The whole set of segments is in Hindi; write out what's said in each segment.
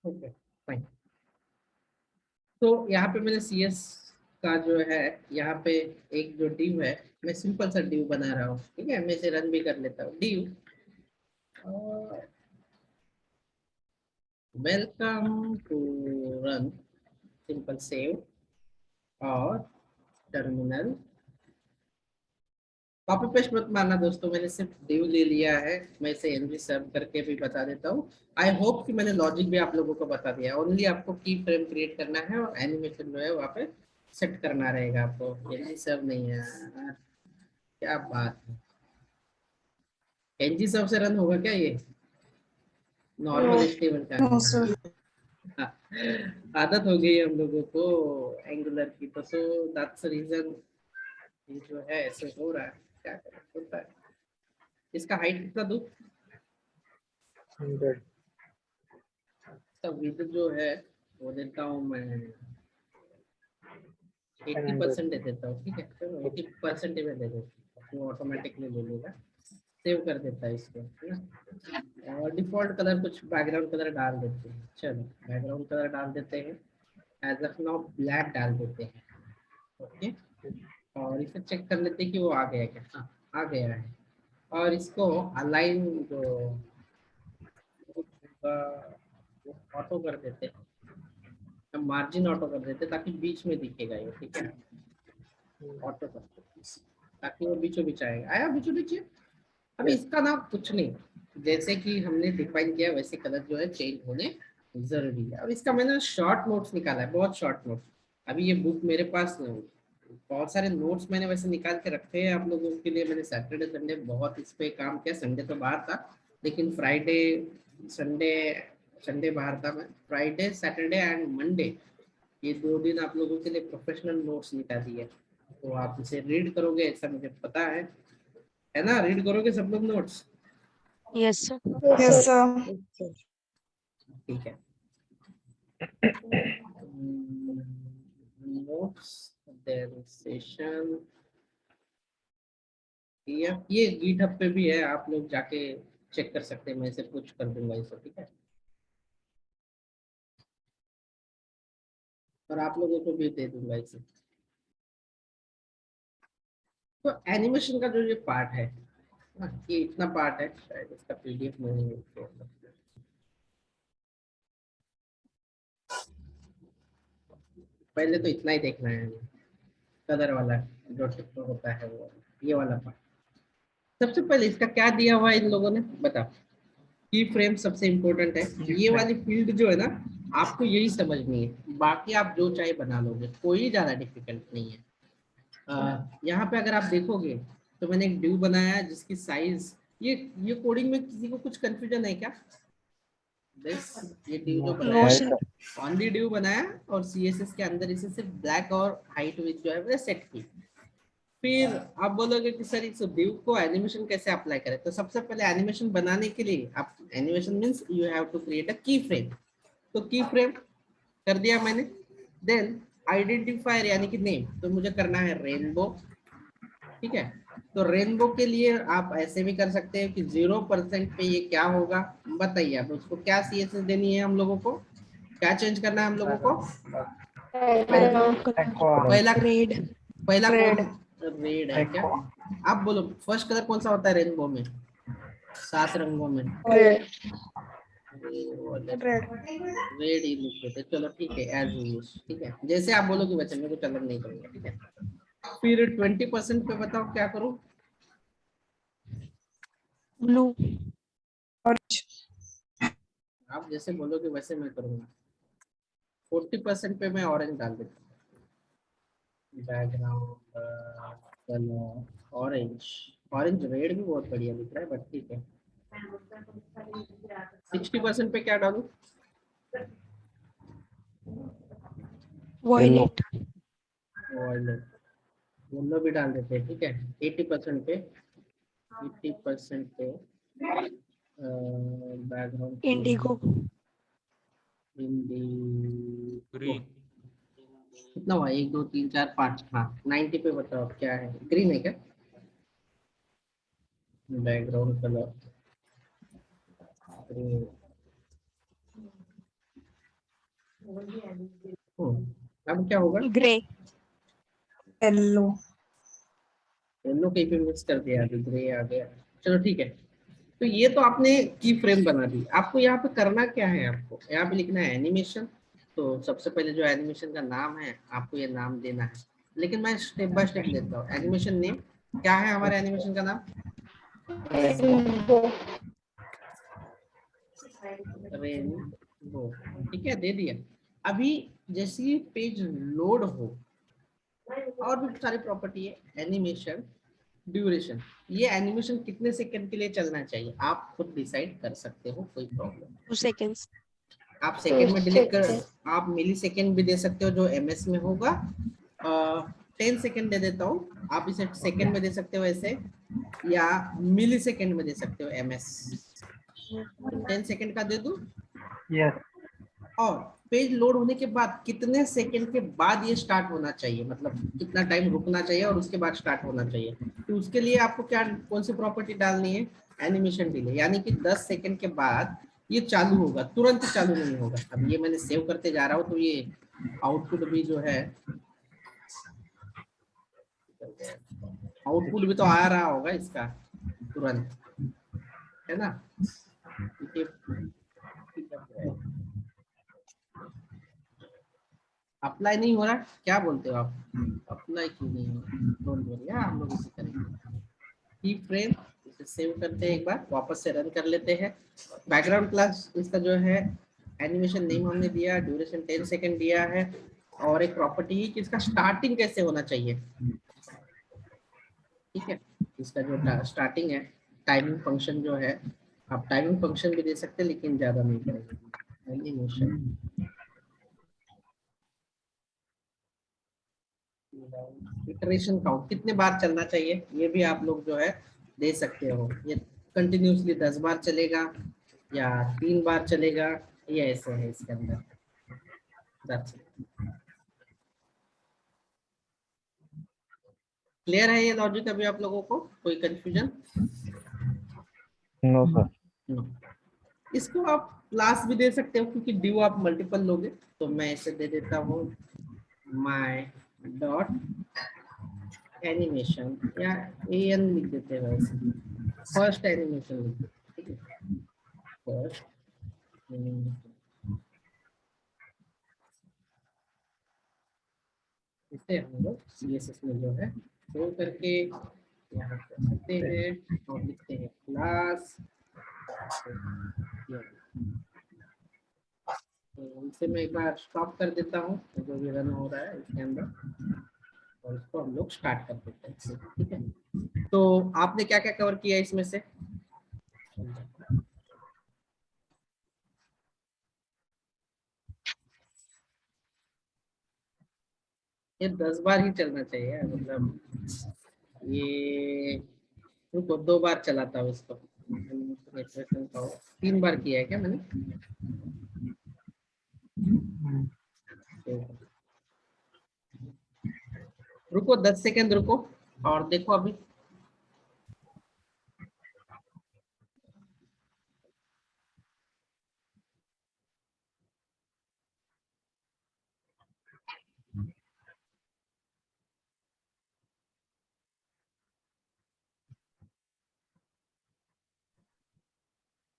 Okay fine. तो यहाँ पे मैंने सी एस का जो है, यहाँ पे एक जो डिव है, मैं सिंपल सा डिव बना रहा हूँ, ठीक है। मैं इसे रन भी कर लेता हूँ। Div welcome to run, simple save और टर्मिनल। कॉपी पेस्ट मत मारना दोस्तों, मैंने सिर्फ डिव ले लिया है। मैं इसे एनजी सर्व करके भी बता देता हूँ। आई होप कि मैंने लॉजिक भी आप लोगों को बता दिया। ओनली आपको की फ्रेम क्रिएट करना है और एनिमेशन जो है वहाँ पे सेट करना रहेगा आपको। एनजी सर्व नहीं है यार, क्या बात है। एनजी सर्व से रन होगा क्या ये? नॉर्मल एचटीएमएल का नो है। सर। आदत हो गई है हम लोगों को एंगुलर की, तो सो दैट्स रीजन ये जो है ऐसे हो रहा है। क्या करें, होता है। इसका हाइट कितना दूं? 100। इसका विड्थ जो है वो देता हूँ मैं 100। 80% दे देता हूँ, ठीक है। चलो 80% में दे देता हूँ, वो ऑटोमेटिकली ले लेगा, सेव कर देता है इसको, है ना। और डिफॉल्ट कलर कुछ बैकग्राउंड कलर डाल देते हैं। चलो बैकग्राउंड कलर डाल देते हैं। एज ऑफ नाउ ब्लैक डाल देते हैं। ओके, और इसे चेक कर लेते हैं कि वो आ गया क्या। हाँ, आ गया है। और इसको अलाइन जो ऑटो कर देते हैं, मार्जिन ऑटो कर देते हैं ताकि बीच में दिखेगा ये, ठीक है। ऑटो कर देते हैं, ताकि वो बीचों बीच आएगा। आया बीचों बीच ये? अभी इसका ना कुछ नहीं, जैसे कि हमने डिफाइन किया वैसे कलर जो है चेंज होने जरूरी है। और इसका मैंने शॉर्ट नोट्स निकाला है, बहुत शॉर्ट नोट्स। अभी ये बुक मेरे पास बहुत सारे नोट्स मैंने वैसे निकाल के रखे हैं आप लोगों के लिए। मैंने सैटरडे संडे बहुत इस पे काम किया। संडे तो बाहर था, लेकिन फ्राइडे संडे, संडे बाहर था मैं, फ्राइडे सैटरडे एंड मंडे, ये 2 दिन आप लोगों के लिए प्रोफेशनल नोट्स निकाल दिए। तो आप इसे रीड करोगे ऐसा मुझे पता है ना। रीड करोगे सब लोग notes? Yes sir. Yes sir. ठीक है। नोट्स देन सेशन, ये गिटहब पे भी है, आप लोग जाके चेक कर सकते हैं। मैं इसे कुछ कर दूंगा इसे, ठीक है। और आप लोगों को भी दे दूंगा इसे। तो एनिमेशन का जो ये पार्ट है ना, ये इतना पार्ट है, शायद इसका पीडीएफ नहीं है। पहले तो इतना ही देखना है, कलर वाला जो टिक होता है वो, ये वाला पार्ट। सबसे पहले इसका क्या दिया हुआ है इन लोगों ने, बताओ। की फ्रेम सबसे इम्पोर्टेंट है। ये वाली फील्ड जो है ना, आपको यही समझनी है, बाकी आप जो चाहे बना लोगे, कोई ज्यादा डिफिकल्ट नहीं है। यहाँ पे अगर आप देखोगे तो मैंने एक ड्यू बनाया है जिसकी साइज, ये कोडिंग में किसी को कुछ कंफ्यूजन है क्या? बस ये ड्यू जो नो बनाया सर। ऑनली ड्यू बनाया, और सीएसएस के अंदर इसे सिर्फ ब्लैक और हाइट विथ जो है वो सेट की। फिर आप बोलोगे कि सर इस व्यू को एनिमेशन कैसे अप्लाई करें। तो सबसे पहले एनिमेशन बनाने के लिए आप, animation means you have to create a key frame. तो की फ्रेम कर दिया मैंने। देन आइडेंटिफायर यानी कि नेम, तो मुझे करना है रेनबो, ठीक है। तो रेनबो के लिए आप ऐसे भी कर सकते हैं कि 0% पे ये क्या होगा, बताइए आप उसको क्या सीएसएस देनी है हम लोगों को, क्या चेंज करना है हम लोगों को। बैकग्राउंड कलर पहला रेड। पहला रेड। कौन, रेड है क्या? आप बोलो फर्स्ट कलर कौन सा होता है रेनबो में, 7 रंगों में? रेड। Red red. ही लिख देते, चलो ठीक है, एज यूज, ठीक है। जैसे आप बोलोगे बच्चे, मेरे को कलर नहीं करूंगा, ठीक है। फिर 20% पे बताओ क्या करूं। ब्लू। आप जैसे बोलोगे वैसे मैं करूंगा। 40% पे मैं ऑरेंज डाल देता हूँ। Background colour orange, orange red भी बहुत बढ़िया दिख रहा है, बट ठीक है। 60% पे क्या डालूं? वॉयलेट। वॉयलेट, येलो भी डाल देते हैं, ठीक है। 80% पे, 80% पे बैकग्राउंड इंडिगो। हिंदी कितना हुआ, 1 2 3 4 5, हाँ 90 पे बताओ क्या है। ग्रीन है क्या बैकग्राउंड कलर? अब क्या होगा? ग्रे। येलो। येलो कहीं पे मिक्स कर दिया, अभी ग्रे आ गया। चलो ठीक है। तो ये तो आपने की फ्रेम बना दी। आपको यहाँ पे करना क्या है? आपको यहाँ पे लिखना है एनिमेशन। तो सबसे पहले जो एनिमेशन का नाम है आपको ये नाम देना है, लेकिन मैं स्टेप बाय स्टेप देता हूँ। एनिमेशन नेम क्या है हमारे एनिमेशन का नाम? रेनबो। ठीक है, दे दिया। अभी जैसे ही पेज लोड हो, और भी सारी प्रॉपर्टी है। एनिमेशन ड्यूरेशन, ये एनिमेशन कितने सेकंड के लिए चलना चाहिए आप खुद डिसाइड कर सकते हो, कोई प्रॉब्लम। 2 seconds। आप सेकंड में डिलीट कर, आप मिली सेकंड भी दे सकते हो जो एमएस में होगा। 10 सेकंड दे देता हूँ, आप इसे सेकंड में दे सकते हो ऐसे, या मिली सेकंड में दे सकते हो एमएस। 10 सेकंड का दे दूं? यस। और पेज लोड होने के बाद कितने सेकंड के बाद ये स्टार्ट होना चाहिए, मतलब कितना टाइम रुकना चाहिए और उसके बाद स्टार्ट होना चाहिए। तो उसके लिए आपको क्या, कौन सी प्रॉपर्टी डालनी है? एनिमेशन डिले, यानी कि 10 सेकंड के बाद ये चालू होगा, तुरंत चालू नहीं होगा। अब ये मैंने सेव करते जा रहा हूँ, तो ये आउटपुट भी जो है, आउटपुट भी तो आ रहा होगा इसका तुरंत, है ना? अप्लाई नहीं हो रहा, क्या बोलते हो आप? अप्लाई क्यों नहीं हो रहा? डोंट वरी, हम लोग इसे करेंगे। की फ्रेम, इसे सेव करते हैं, एक बार वापस से रन कर लेते हैं। बैकग्राउंड क्लास इसका जो है एनिमेशन नेम हमने दिया, ड्यूरेशन 10 सेकंड दिया है, और एक प्रॉपर्टी है कि इसका स्टार्टिंग कैसे होना चाहिए। ठीक है, इसका जो स्टार्टिंग है, टाइमिंग फंक्शन जो है, आप टाइमिंग फंक्शन भी दे सकते हैं, लेकिन ज्यादा नहीं करेंगे। एनिमेशन इटरेशन काउंट, कितने बार चलना चाहिए, ये भी आप लोग जो है दे सकते हो। ये कंटिन्यूसली 10 बार चलेगा या 3 बार चलेगा, ये ऐसे है इसके अंदर। क्लियर है ये लॉजिक अभी आप लोगों को? कोई कंफ्यूजन? No sir. नो। इसको आप क्लास भी दे सकते हो, क्योंकि ड्यू आप मल्टीपल लोगे। तो मैं इसे दे देता हूँ माय डॉट एनिमेशन, या एन लिख देते हैं वैसे, फर्स्ट एनिमेशन लिख देते हैं, ठीक है? फर्स्ट इसे हम लोग CSS में जो है शो करके यहाँ कर सकते हैं, और लिखते हैं क्लास। तो इसे मैं एक बार स्टॉप कर देता हूँ, जो भी रन हो रहा है इसके अंदर, और इसको हम लोग स्टार्ट कर देते हैं। ठीक है, तो आपने क्या क्या कवर किया इसमें से? ये 10 बार ही चलना चाहिए, मतलब ये, रुको 2 बार चलाता हूँ इसको। 3 बार किया है क्या मैंने? रुको 10 सेकंड रुको, और देखो अभी।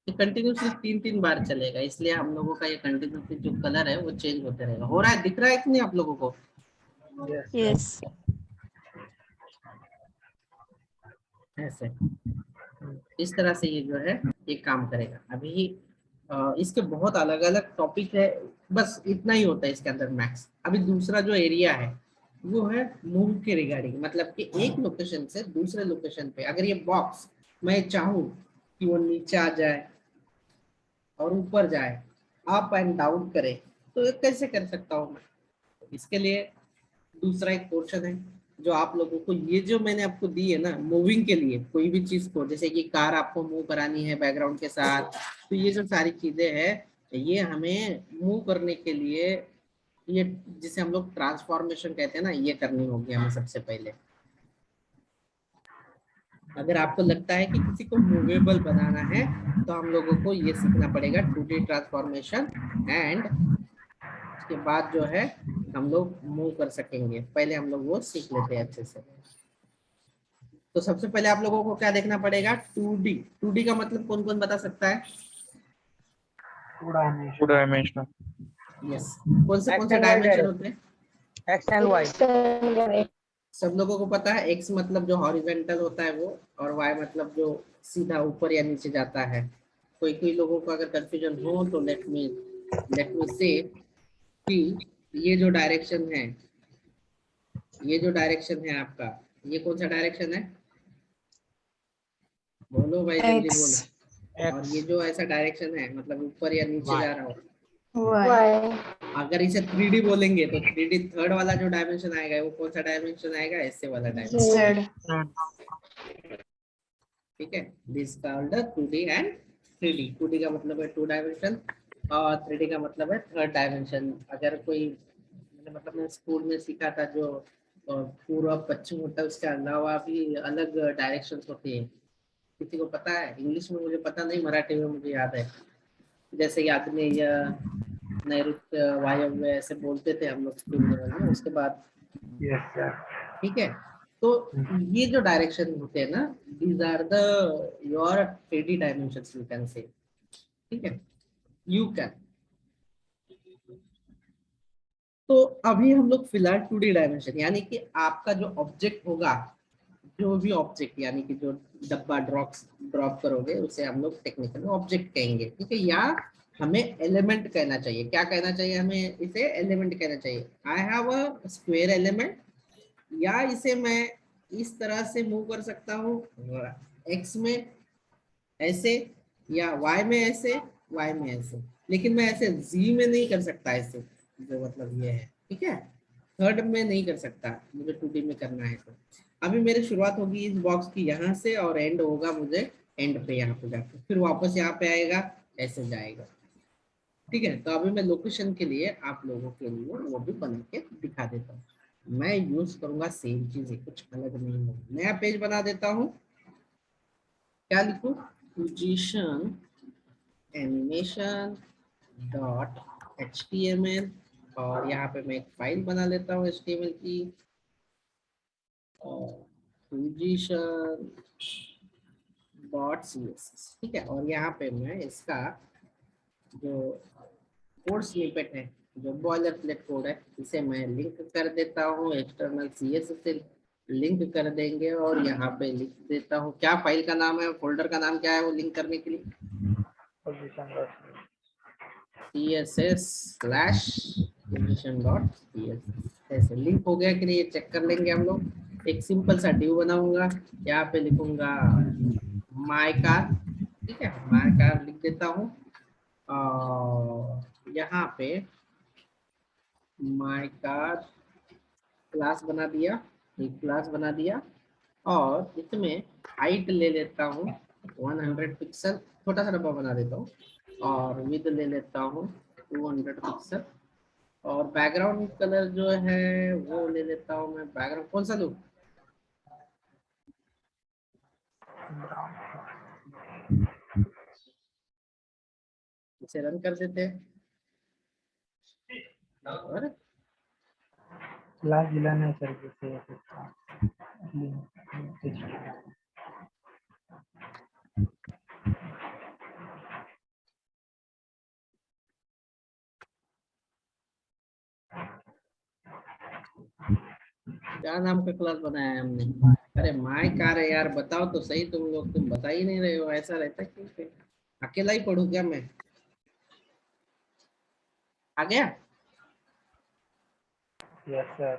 कंटिन्यूसली 3 बार चलेगा, इसलिए हम लोगों का ये कंटिन्यूसली जो कलर है वो चेंज होते रहेगा। हो रहा है, दिख रहा है कि नहीं आप लोगों को? Yes। ऐसे इस तरह से ये जो है ये काम करेगा। अभी इसके बहुत अलग अलग टॉपिक है, बस इतना ही होता है इसके अंदर मैक्स। अभी दूसरा जो एरिया है वो है मूव के रिगार्डिंग, मतलब कि एक लोकेशन से दूसरे लोकेशन पे अगर ये बॉक्स मैं चाहूँ कि वो नीचे आ जाए और ऊपर जाए, अप एंड डाउन करे, तो ये कैसे कर सकता हूँ मैं? इसके लिए दूसरा एक पोर्शन है जो आप लोगों को, ये जो मैंने आपको दी है ना मूविंग के लिए, कोई भी चीज को, जैसे कि कार आपको मूव करानी है बैकग्राउंड के साथ, तो ये जो सारी चीजें हैं ये हमें मूव करने के लिए, ये जिसे हम लोग ट्रांसफॉर्मेशन कहते हैं ना, ये करनी होगी हमें सबसे पहले। अगर आपको लगता है कि किसी को मूवेबल बनाना है तो हम लोगों को ये सीखना पड़ेगा 2D ट्रांसफॉर्मेशन एंड उसके बाद जो है हम लोग मूव कर सकेंगे। पहले हम लोग वो सीख लेते हैं अच्छे से। तो सबसे पहले आप लोगों को क्या देखना पड़ेगा, 2D। 2D का मतलब कौन कौन बता सकता है? Two dimension, two dimensional, yes. कौन से डायमेंशन होते हैं? X and Y. सब लोगों को पता है, एक्स मतलब जो हॉरिजॉन्टल होता है वो, और वाई मतलब जो सीधा ऊपर या नीचे जाता है। कोई कोई लोगों को अगर कंफ्यूजन हो तो लेट मी से कि ये जो डायरेक्शन है, ये जो डायरेक्शन है आपका, ये कौन सा डायरेक्शन है? बोलो भाई, जल्दी X, बोलो। और ये जो ऐसा डायरेक्शन है मतलब ऊपर या नीचे Y. जा रहा हो, Y. अगर इसे 3D बोलेंगे तो 3D थर्ड वाला जो डायमेंशन आएगा वो कौन सा डायमेंशन आएगा? ऐसे वाला डायमेंशन। Z. ठीक है, this called 2D and 3D। 2D का मतलब है 2 डायमेंशन और 3D का मतलब है थर्ड डायमेंशन। अगर कोई मतलब मैं स्कूल में सीखा था जो पूर्व पश्चिम होता है, उसके अलावा भी अलग डायरेक्शंस होती है। किसी को पता है? इंग्लिश में मुझे पता नहीं, मराठी में मुझे याद है। जैसे कि आग्नेय, नैऋत्य, वायव्य ऐसे बोलते थे हम लोग स्कूल लेवल में। उसके बाद Yes, sir. ठीक है, तो ये जो डायरेक्शन होते हैं ना, these are the your 3D dimensions you can say. ठीक है, यू कैन। तो अभी हम लोग फिलहाल 2D डायमेंशन, यानी कि आपका जो ऑब्जेक्ट होगा, जो भी ऑब्जेक्ट यानी कि जो डब्बा ड्रॉप करोगे उसे हम लोग टेक्निकल ऑब्जेक्ट कहेंगे। ठीक है, या हमें एलिमेंट कहना चाहिए। क्या कहना चाहिए हमें? इसे एलिमेंट कहना चाहिए। I have a square element, या इसे मैं इस तरह से मूव कर सकता हूँ, एक्स में ऐसे, या वाई में ऐसे, वाई में ऐसे, लेकिन मैं ऐसे जी में नहीं कर सकता ऐसे, जो मतलब ये है। ठीक है, थर्ड में नहीं कर सकता, मुझे 2D में करना है। तो अभी मेरी शुरुआत होगी इस बॉक्स की यहाँ से और एंड होगा मुझे एंड पे यहाँ पे जाकर, फिर वापस यहाँ पे आएगा, ऐसे जाएगा। ठीक है, तो अभी मैं लोकेशन के लिए आप लोगों के लिए वो भी बना के दिखा देता हूँ। मैं यूज करूंगा सेम चीज, कुछ अलग नहीं है। नया पेज बना देता हूँ। क्या लिखूं? पोजीशन एनिमेशन डॉट HTML, और यहाँ पे मैं एक फाइल बना लेता हूँ HTML की, पोजीशन डॉट CSS। ठीक है, और यहाँ पे मैं इसका जो कोड स्निपेट है, जो बॉयलर प्लेट कोड है, इसे मैं लिंक कर देता हूँ एक्सटर्नल CSS से लिंक कर देंगे, और यहाँ पे लिख देता हूँ। क्या फाइल का नाम है, फोल्डर का नाम क्या है वो लिंक करने के लिए? CSS/position.css। ऐसे लिंक हो गया कि नहीं, ये चेक कर लेंगे हम लोग। एक सिंपल सा डिव बनाऊंगा, यहाँ पे लिखूंगा माय कार। ठीक है, माय कार लिख देता हूँ, और यहाँ पे माय कार क्लास बना दिया, एक क्लास बना दिया, और इसमें हाइट ले लेता हूँ 100 पिक्सल, छोटा सा डब्बा बना देता हूँ, और विड्थ ले लेता हूँ 200 पिक्सल, और बैकग्राउंड कलर जो है वो ले लेता हूँ मैं। बैकग्राउंड कौन सा लूँ? इसे रन कर देते हैं। और लाल जिला ने सर से क्या नाम का क्लास बनाया है हमने? अरे माय कार है यार, बताओ तो सही तुम लोग, तुम बता ही नहीं रहे हो। ऐसा रहता क्यों फिर? अकेला ही पढ़ू क्या मैं? आ गया? Yes sir.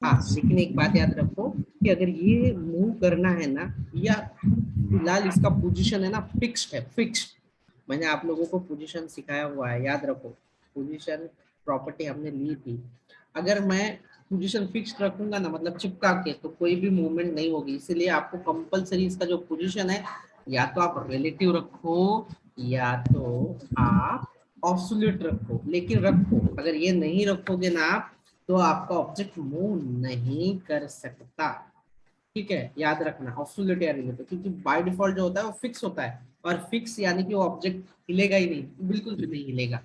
हाँ, लेकिन एक बात याद रखो कि अगर ये मूव करना है ना, या फिलहाल इसका पोजीशन है ना फिक्स्ड है, फिक्स्ड। मैंने आप लोगों को पोजीशन सिखाया हुआ है, याद रखो। पोजीशन प्रॉपर्टी हमने ली थी। अगर मैं पोजीशन फिक्स्ड रखूंगा ना, मतलब चिपका के, तो कोई भी मूवमेंट नहीं होगी। इसलिए आपको कंपलसरी इसका जो पोजीशन है, या तो आप रिलेटिव रखो, या तो आप ऑब्सोल्यूट रखो, लेकिन रखो। अगर ये नहीं रखोगे ना आप, तो आपका ऑब्जेक्ट मूव नहीं कर सकता। ठीक है, याद रखना ऑब्सोल्यूट या रिलेटिव, क्योंकि बाय डिफॉल्ट जो होता है वो फिक्स होता है, और फिक्स यानी कि वो ऑब्जेक्ट हिलेगा ही नहीं, बिल्कुल भी नहीं हिलेगा।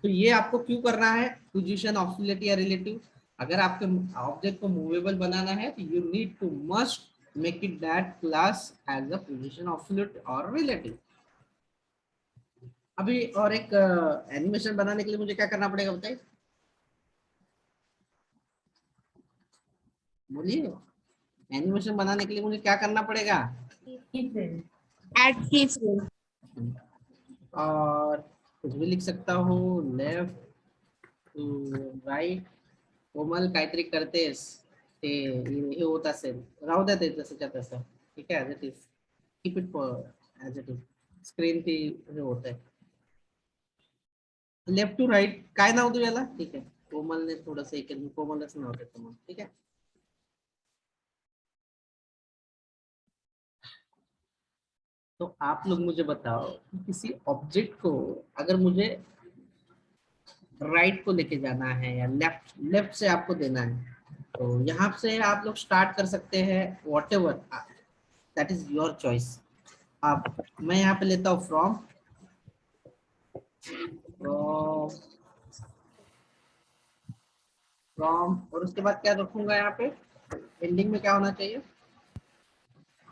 तो ये आपको क्यों करना है, पोजीशन, ऑक्सिलिटी या रिलेटिव। अगर आपके ऑब्जेक्ट को मूवेबल बनाना है तो you need to must make it that class as a position, auxiliary और रिलेटिव। अभी और एक एनिमेशन बनाने के लिए मुझे क्या करना पड़ेगा बताइए, बोलिए। एनिमेशन बनाने के लिए मुझे क्या करना पड़ेगा, Add keyframe. और कुछ भी लिख सकता हूँ, लेफ्ट टू राईट, कोमल काहीतरी करतेस ते हे होत असेल, राहू द्या ते जसंच्या तसं, ठीक आहे, as it is, keep it as it is, screen ती हे होत आहे, लेफ्ट टू राईट, काय नाव देऊ याला, ठीक आहे, कोमलने थोडंसं एक कोमलच नाव देतो मग, ठीक आहे. तो आप लोग मुझे बताओ कि किसी ऑब्जेक्ट को अगर मुझे राइट को लेके जाना है या लेफ्ट लेफ्ट से आपको देना है, तो यहाँ से आप लोग स्टार्ट कर सकते हैं, what ever that is your choice. आप, मैं यहाँ पे लेता हूँ फ्रॉम, फ्रॉम, और उसके बाद क्या रखूंगा यहाँ पे, एंडिंग में क्या होना चाहिए,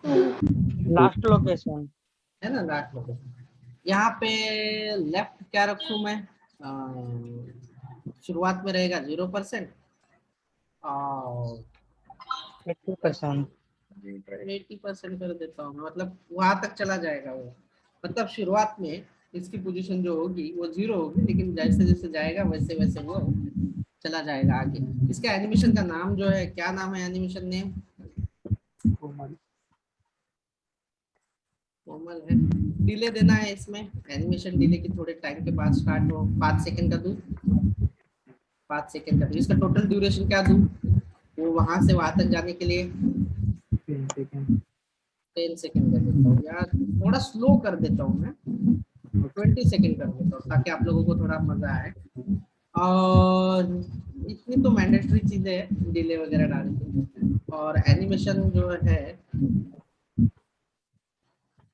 लास्ट लोकेशन। है ना, लास्ट लोकेशन। यहाँ पे लेफ्ट क्या रखूँ मैं, शुरुआत में रहेगा 0% और 80%। 80% कर देता हूँ, मतलब वहां तक चला जाएगा वो, मतलब शुरुआत में इसकी पोजीशन जो होगी वो 0 होगी, लेकिन जैसे जैसे जाएगा वैसे वैसे वो चला जाएगा आगे। इसका एनिमेशन का नाम जो है, क्या नाम है एनिमेशन नेम, कोमल। कोमल है। डिले देना है इसमें, एनिमेशन डिले की थोड़े टाइम के बाद स्टार्ट हो, 5 सेकंड का दूं, 5 सेकंड का दूं, इसका टोटल ड्यूरेशन क्या दूं, वो वहां से वहां तक जाने के लिए 10 सेकंड। 10 सेकंड कर देता हूँ, या थोड़ा स्लो कर देता हूँ मैं, 20 सेकंड कर देता हूँ ताकि आप लोगों को थोड़ा मजा आए। और इतनी तो मैंडेटरी चीजें है डिले वगैरह डालने, और एनिमेशन जो है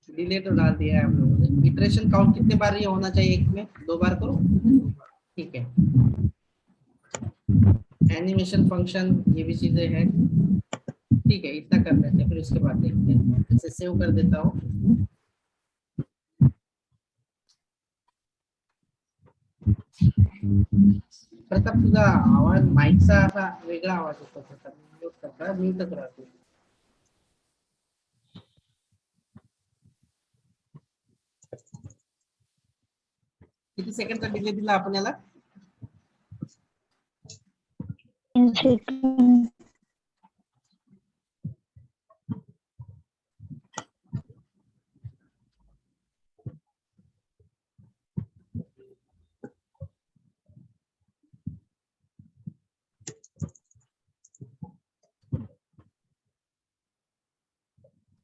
डिले तो डाल दिया है हम लोगों ने। इटरेशन काउंट कितने बार ये होना चाहिए, एक में 2 बार करो, ठीक है। एनिमेशन फंक्शन ये भी चीजें हैं, ठीक है, इतना कर लेते हैं, फिर उसके बाद देखते हैं। इसे सेव कर देता हूँ। प्रताप तुझा आवाज माईकचा असा वेगळा आवाज होतो, प्रताप म्यूट करता, म्यूटच राहतो. किती सेकंडचा डिले दिला आपण याला, 10 seconds.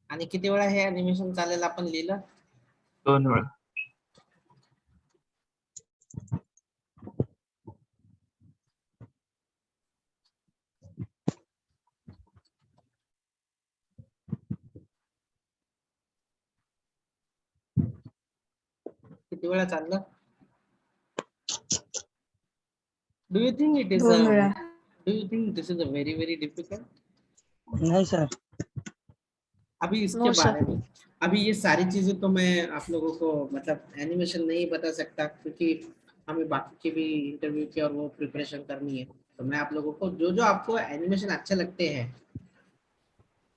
आणि किती वेळा हे एनिमेशन चालेल आपण लिहिलं, 2 वेळा। किती वेळा चाललं, do you think it is 2 वेळा. Do you think this is a very very difficult, नहीं सर। अभी इसके No, sir. बारे में, अभी ये सारी चीजें तो मैं आप लोगों को मतलब एनिमेशन नहीं बता सकता, क्योंकि हमें बाकी की भी इंटरव्यू की और वो प्रिपरेशन करनी है। तो मैं आप लोगों को जो जो आपको एनिमेशन अच्छे लगते हैं,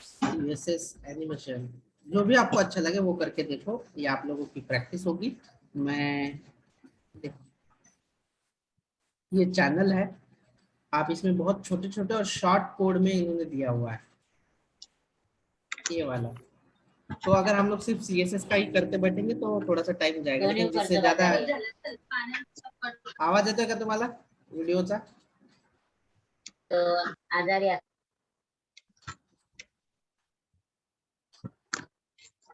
सीएसएस एनिमेशन, जो भी आपको अच्छा लगे वो करके देखो, ये आप लोगों की प्रैक्टिस होगी। मैं, ये चैनल है, आप इसमें बहुत छोटे छोटे और शॉर्ट कोड में इन्होंने दिया हुआ है, ये वाला। तो अगर हम लोग सिर्फ सीएसएस का ही करते बैठेंगे तो थोड़ा सा टाइम जाएगा, लेकिन जिससे ज्यादा, आवाज येतोय का तुम्हाला व्हिडिओचा, आजारी आहे.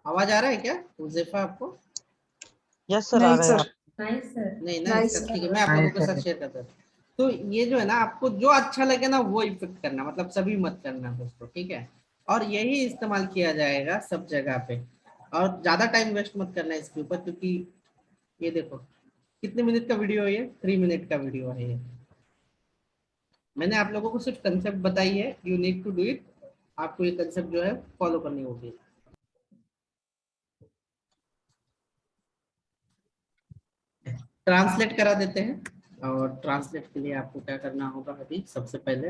आवाज आ रहा है क्या हुजैफा आपको, यस सर, आ नहीं, रहे हैं sir. आप। नाही सर. नहीं ना, नहीं, इसका sir. ठीक है, मैं आप लोगों के नहीं, साथ sir. शेयर करता हूँ। तो ये जो है ना, आपको जो अच्छा लगे ना वो इफेक्ट करना, मतलब सभी मत करना दोस्तों, ठीक है, और यही इस्तेमाल किया जाएगा सब जगह पे, और ज्यादा टाइम वेस्ट मत करना इसके ऊपर, क्योंकि ये देखो कितने मिनट का वीडियो है ये? 3 मिनट का वीडियो है ये। मैंने आप लोगों को सिर्फ कंसेप्ट बताई है, you need to do it. आपको ये कंसेप्ट जो है फॉलो करनी होगी। ट्रांसलेट करा देते हैं, और ट्रांसलेट के लिए आपको क्या करना होगा? अभी सबसे पहले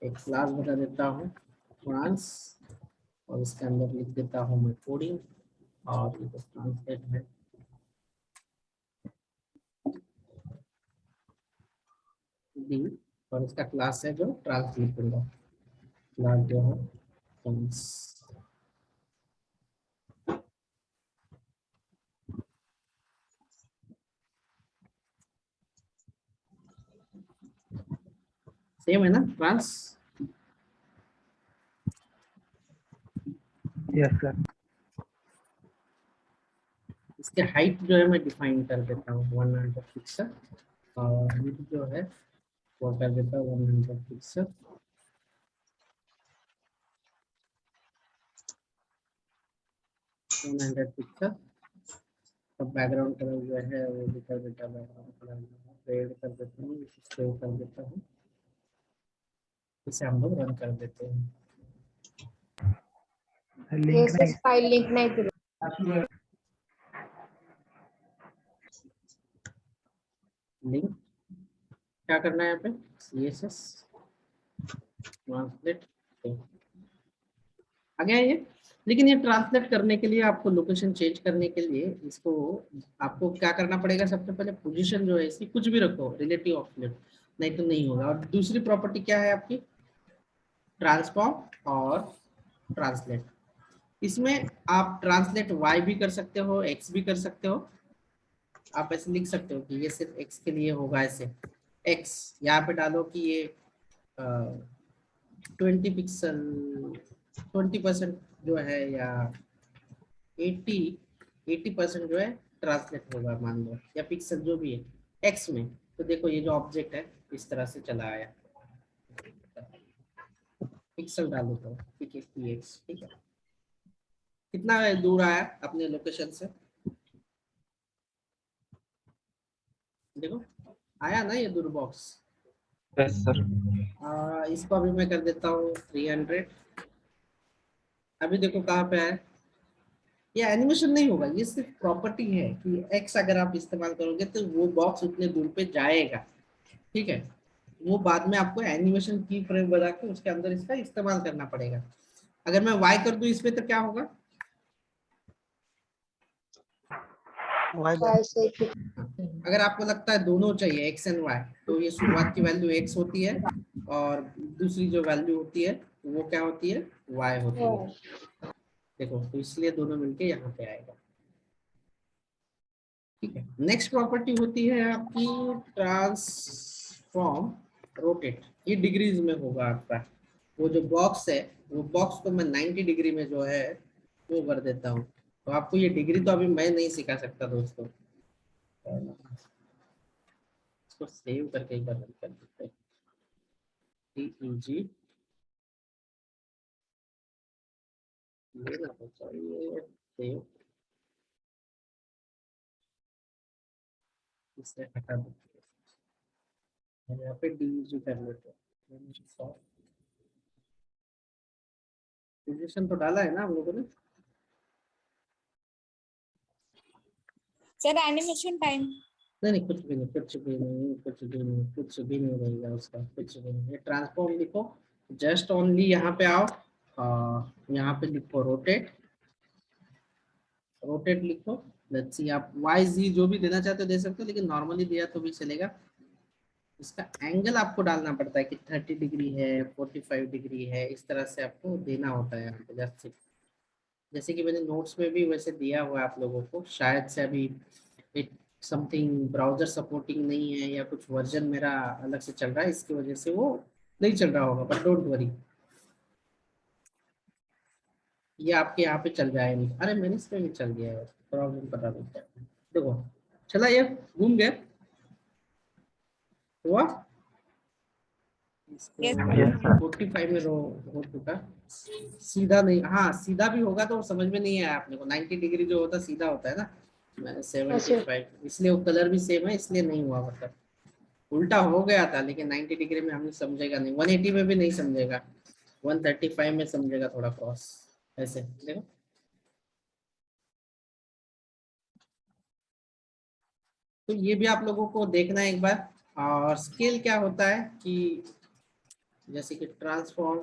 एक क्लास बता देता हूँ, ट्रांस, और इसके अंदर लिख देता हूँ मैं कोडिंग, और ये तो ट्रांसलेट है। डी, और इसका क्लास है जो ट्रांसलेट करेगा, क्लास जो है ट्रांस। सेम है ना ट्रांस? Yes sir. इसके हाइट जो है मैं डिफाइन कर देता हूँ 100 पिक्सल, और विड्थ जो है वो कर देता हूँ 100 पिक्सल। अब बैकग्राउंड कलर जो है वो भी कर देता हूँ, बैकग्राउंड कलर रेड कर देता हूँ, सेव कर देता हूँ। इसे हम लोग रन कर देते हैं। लिंक नहीं फाइल लिंक नहीं दिला। लिंक क्या करना है यहाँ पे? CSS ट्रांसलेट आ गया ये। लेकिन ये ट्रांसलेट करने के लिए आपको लोकेशन चेंज करने के लिए इसको आपको क्या करना पड़ेगा? सबसे पहले पोजीशन जो है इसकी कुछ भी रखो, रिलेटिव ऑफ लेफ्ट, नहीं तो नहीं होगा। और दूसरी प्रॉपर्टी क्या है आपकी? ट्रांसफॉर्म और ट्रांसलेट। इसमें आप ट्रांसलेट y भी कर सकते हो, x भी कर सकते हो। आप ऐसे लिख सकते हो कि ये सिर्फ x के लिए होगा, ऐसे x यहाँ पे डालो कि ये 20 पिक्सल 20% जो है, या 80% जो है ट्रांसलेट होगा मान लो, या पिक्सल जो भी है x में। तो देखो ये जो ऑब्जेक्ट है इस तरह से चला आया, पिक्सल डालो तो ठीक है, px, ठीक है। कितना दूर आया अपने लोकेशन से? देखो आया ना ये दूर बॉक्स। Yes sir. इसको अभी मैं कर देता हूँ 300। अभी देखो कहाँ पे है, ये एनिमेशन नहीं होगा, ये सिर्फ प्रॉपर्टी है कि x अगर आप इस्तेमाल करोगे तो वो बॉक्स उतने दूर पे जाएगा, ठीक है। वो बाद में आपको एनिमेशन की फ्रेम बना के उसके अंदर इसका इस्तेमाल करना पड़ेगा। अगर मैं y कर दूं इस पे तो क्या होगा? अगर आपको लगता है दोनों चाहिए x एंड y, तो ये शुरुआत की वैल्यू x होती है, और दूसरी जो वैल्यू होती है वो क्या होती है? y होती है। देखो तो इसलिए दोनों मिलके यहाँ पे आएगा, ठीक है। नेक्स्ट प्रॉपर्टी होती है आपकी ट्रांसफॉर्म रोटेट। ये डिग्रीज में होगा आपका। वो जो बॉक्स है, वो बॉक्स को मैं 90 डिग्री में जो है वो कर देता हूँ। तो आपको ये डिग्री तो अभी मैं नहीं सिखा सकता दोस्तों, इसको सेव करके एक बार रन कर देते हैं। TEG लेना तो चाहिए, सेव, इसे हटा देते हैं, यहाँ पे DEG कर लेते हैं। पोजीशन तो डाला है ना हम लोगों ने? Sir animation time. नहीं नहीं, कुछ भी नहीं, कुछ भी नहीं, कुछ भी नहीं, कुछ भी नहीं रहेगा उसका, कुछ भी नहीं। ये ट्रांसफॉर्म लिखो, जस्ट ओनली यहाँ पे आओ, यहाँ पे लिखो रोटेट, रोटेट लिखो। लेट्स सी, आप वाई जी जो भी देना चाहते हो दे सकते हो, लेकिन नॉर्मली दिया तो भी चलेगा। इसका एंगल आपको डालना पड़ता है कि 30 डिग्री है, 45 डिग्री है, इस तरह से आपको देना होता है यहाँ पे। जैसे कि मैंने नोट्स में भी वैसे दिया हुआ है आप लोगों को, शायद से अभी समथिंग ब्राउजर सपोर्टिंग नहीं है, या कुछ वर्जन मेरा अलग से चल रहा है, इसकी वजह से वो नहीं चल रहा होगा, बट डोंट वरी, ये आपके यहाँ पे चल जाएगा। नहीं, अरे मैंने इस पे भी चल गया है, प्रॉब्लम पता नहीं क्या। देखो चला, ये घूम गया, हुआ Yes, इसको 45 में हो चुका। सीधा नहीं, हाँ सीधा भी होगा तो समझ में नहीं आया आपने को, 90 डिग्री जो होता है सीधा होता है ना, मैंने 75, इसलिए वो कलर भी सेम है, इसलिए नहीं हुआ, मतलब उल्टा हो गया था, लेकिन 90 डिग्री में हम समझेगा नहीं, 180 में भी नहीं समझेगा, 135 में समझेगा थोड़ा क्रॉस, ऐसे देखो। तो ये भी आप लोगों को देखना है एक बार। और स्केल क्या होता है कि जैसे कि ट्रांसफॉर्म,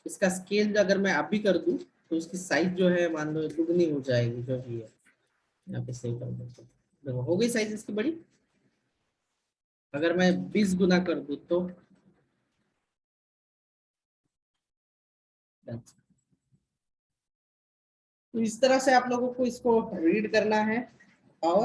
इसका स्केल अगर मैं अभी कर दूं तो उसकी साइज जो है मान लो दुगनी हो जाएगी, जो भी है यहाँ पे सही कर देते हैं। देखो हो गई साइज इसकी बड़ी। अगर मैं 20 गुना कर दूं तो इस तरह से आप लोगों को इसको रीड करना है। और